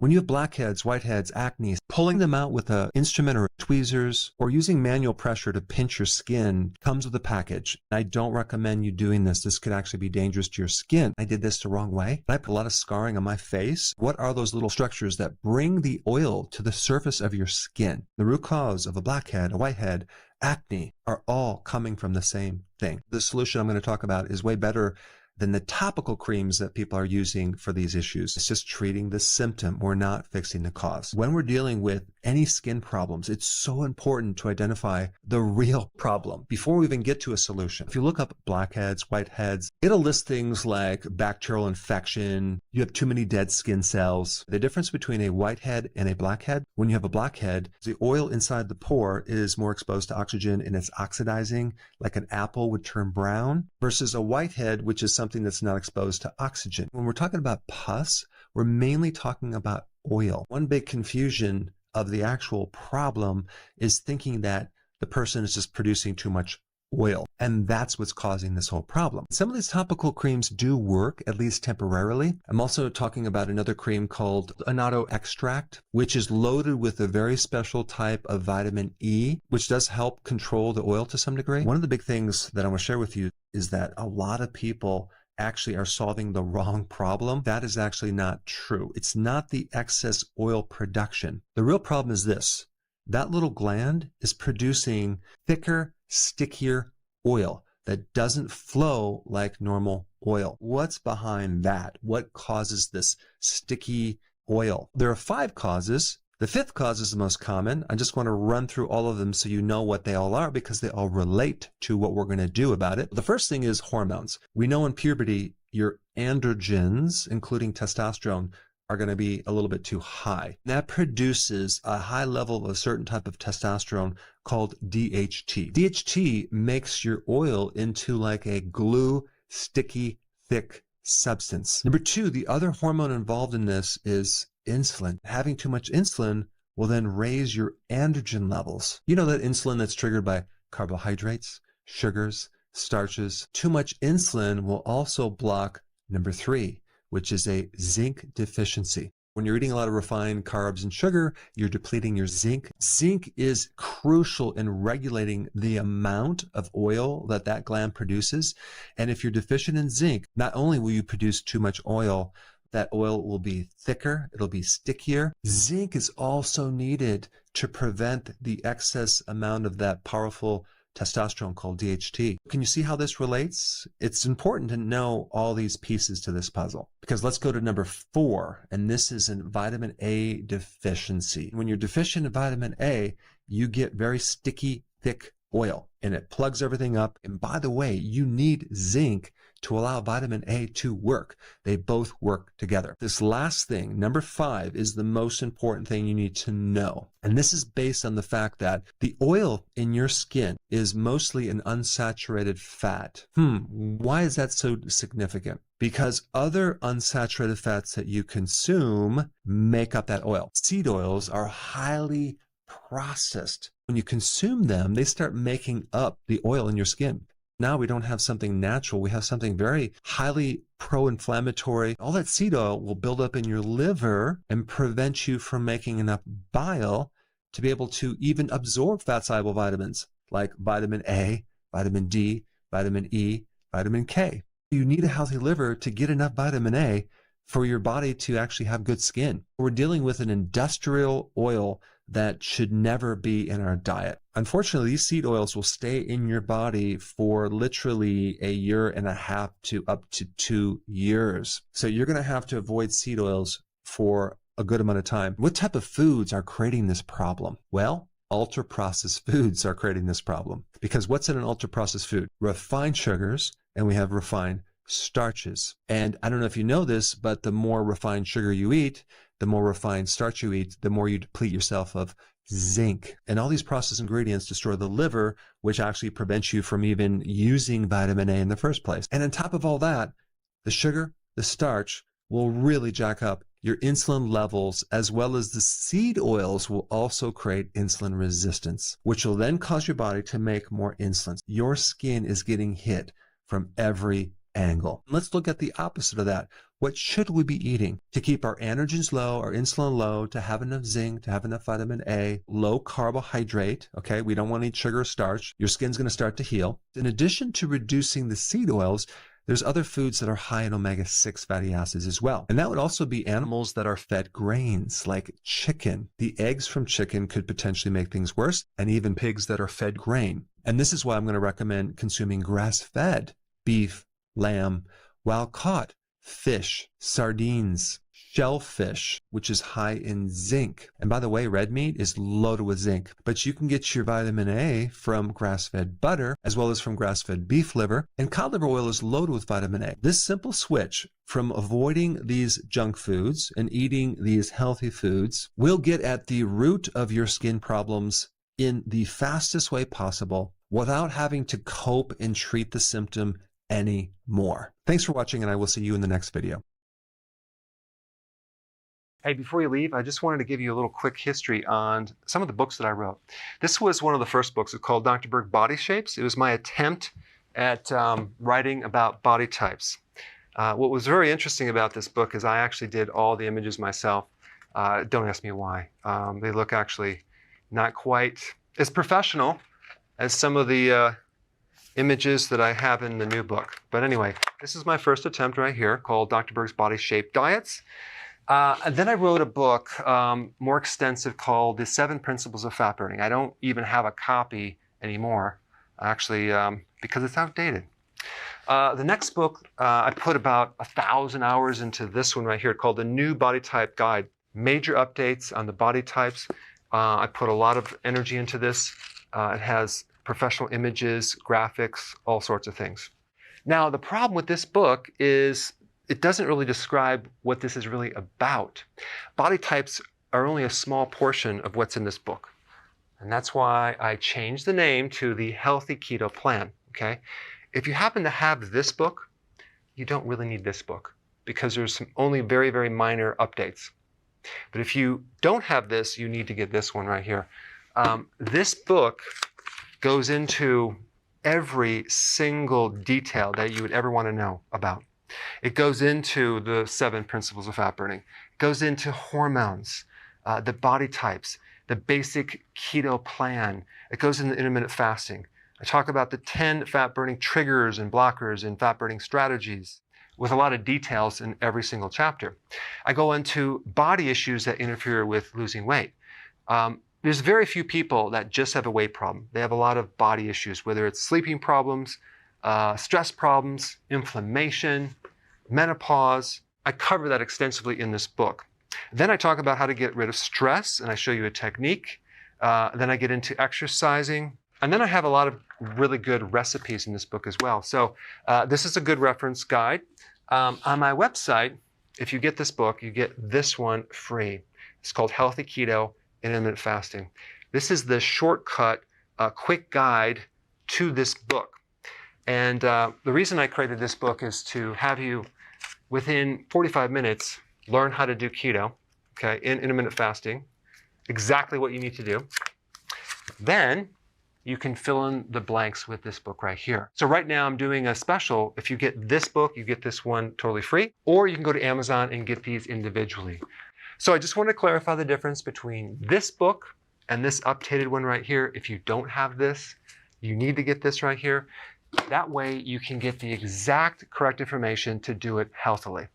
When you have blackheads, whiteheads, acne, pulling them out with an instrument or tweezers or using manual pressure to pinch your skin comes with a package. I don't recommend you doing this. This could actually be dangerous to your skin. I did this the wrong way. I put a lot of scarring on my face. What are those little structures that bring the oil to the surface of your skin? The root cause of a blackhead, a whitehead, acne are all coming from the same thing. The solution I'm going to talk about is way better than the topical creams that people are using for these issues. It's just treating the symptom. We're not fixing the cause. When we're dealing with any skin problems, it's so important to identify the real problem before we even get to a solution. If you look up blackheads, whiteheads, it'll list things like bacterial infection, you have too many dead skin cells. The difference between a whitehead and a blackhead, when you have a blackhead, the oil inside the pore is more exposed to oxygen and it's oxidizing, like an apple would turn brown, versus a whitehead, which is something that's not exposed to oxygen. When we're talking about pus, we're mainly talking about oil. One big confusion of the actual problem is thinking that the person is just producing too much oil, and that's what's causing this whole problem. Some of these topical creams do work, at least temporarily. I'm also talking about another cream called annatto extract, which is loaded with a very special type of vitamin E, which does help control the oil to some degree. One of the big things that I want to share with you is that a lot of people actually are solving the wrong problem. That is actually not true. It's not the excess oil production. The real problem is this. That little gland is producing thicker, stickier oil that doesn't flow like normal oil. What's behind that? What causes this sticky oil? There are 5 causes. The 5th cause is the most common. I just want to run through all of them so you know what they all are because they all relate to what we're going to do about it. The first thing is hormones. We know in puberty, your androgens, including testosterone, are going to be a little bit too high. That produces a high level of a certain type of testosterone called DHT. DHT makes your oil into like a glue, sticky, thick substance. Number 2, the other hormone involved in this is insulin. Having too much insulin will then raise your androgen levels. You know that insulin that's triggered by carbohydrates, sugars, starches. Too much insulin will also block number 3, which is a zinc deficiency. When you're eating a lot of refined carbs and sugar, you're depleting your zinc. Zinc is crucial in regulating the amount of oil that that gland produces. And if you're deficient in zinc, not only will you produce too much oil, that oil will be thicker, it'll be stickier. Zinc is also needed to prevent the excess amount of that powerful testosterone called DHT. Can you see how this relates? It's important to know all these pieces to this puzzle because let's go to number 4, and this is in vitamin A deficiency. When you're deficient in vitamin A, you get very sticky, thick oil and it plugs everything up. And by the way, you need zinc to allow vitamin A to work. They both work together. This last thing, number 5, is the most important thing you need to know. And this is based on the fact that the oil in your skin is mostly an unsaturated fat. Why is that so significant? Because other unsaturated fats that you consume make up that oil. Seed oils are highly processed. When you consume them, they start making up the oil in your skin. Now we don't have something natural. We have something very highly pro-inflammatory. All that seed oil will build up in your liver and prevent you from making enough bile to be able to even absorb fat-soluble vitamins like vitamin A, vitamin D, vitamin E, vitamin K. You need a healthy liver to get enough vitamin A for your body to actually have good skin. We're dealing with an industrial oil that should never be in our diet. Unfortunately, these seed oils will stay in your body for literally 1.5 years to up to 2 years. So you're going to have to avoid seed oils for a good amount of time. What type of foods are creating this problem? Well, ultra-processed foods are creating this problem. Because what's in an ultra-processed food? Refined sugars, and we have refined starches. And I don't know if you know this, but the more refined sugar you eat, the more refined starch you eat, the more you deplete yourself of zinc. And all these processed ingredients destroy the liver, which actually prevents you from even using vitamin A in the first place. And on top of all that, the sugar, the starch will really jack up your insulin levels, as well as the seed oils will also create insulin resistance, which will then cause your body to make more insulin. Your skin is getting hit from every angle. Let's look at the opposite of that. What should we be eating to keep our androgens low, our insulin low, to have enough zinc, to have enough vitamin A, low carbohydrate, okay? We don't want to eat sugar or starch. Your skin's going to start to heal. In addition to reducing the seed oils, there's other foods that are high in omega-6 fatty acids as well. And that would also be animals that are fed grains, like chicken. The eggs from chicken could potentially make things worse, and even pigs that are fed grain. And this is why I'm going to recommend consuming grass-fed beef, lamb, wild-caught fish, sardines, shellfish, which is high in zinc. And by the way, red meat is loaded with zinc, but you can get your vitamin A from grass-fed butter, as well as from grass-fed beef liver, and cod liver oil is loaded with vitamin A. This simple switch from avoiding these junk foods and eating these healthy foods will get at the root of your skin problems in the fastest way possible without having to cope and treat the symptom anymore. Thanks for watching, and I will see you in the next video. Hey, before you leave, I just wanted to give you a little quick history on some of the books that I wrote. This was one of the first books. It's called Dr. Berg Body Shapes. It was my attempt at writing about body types. What was very interesting about this book is I actually did all the images myself. Don't ask me why. They look actually not quite as professional as some of the images that I have in the new book. But anyway, this is my first attempt right here called Dr. Berg's Body Shape Diets. And then I wrote a book more extensive called The 7 Principles of Fat Burning. I don't even have a copy anymore, actually, because it's outdated. The next book, I put about 1,000 hours into this one right here called The New Body Type Guide. Major updates on the body types. I put a lot of energy into this. It has professional images, graphics, all sorts of things. Now, the problem with this book is it doesn't really describe what this is really about. Body types are only a small portion of what's in this book. And that's why I changed the name to the Healthy Keto Plan, okay? If you happen to have this book, you don't really need this book because there's only very, very minor updates. But if you don't have this, you need to get this one right here. This book goes into every single detail that you would ever want to know about. It goes into the 7 principles of fat burning. It goes into hormones, the body types, the basic keto plan. It goes into intermittent fasting. I talk about the 10 fat burning triggers and blockers and fat burning strategies with a lot of details in every single chapter. I go into body issues that interfere with losing weight. There's very few people that just have a weight problem. They have a lot of body issues, whether it's sleeping problems, stress problems, inflammation, menopause. I cover that extensively in this book. Then I talk about how to get rid of stress, and I show you a technique. Then I get into exercising. And then I have a lot of really good recipes in this book as well. So this is a good reference guide. On my website, if you get this book, you get this one free. It's called Healthy Keto Intermittent Fasting. This is the shortcut, quick guide to this book. And the reason I created this book is to have you, within 45 minutes, learn how to do keto, okay, in intermittent fasting, exactly what you need to do. Then you can fill in the blanks with this book right here. So right now I'm doing a special. If you get this book, you get this one totally free, or you can go to Amazon and get these individually. So I just want to clarify the difference between this book and this updated one right here. If you don't have this, you need to get this right here. That way you can get the exact correct information to do it healthily.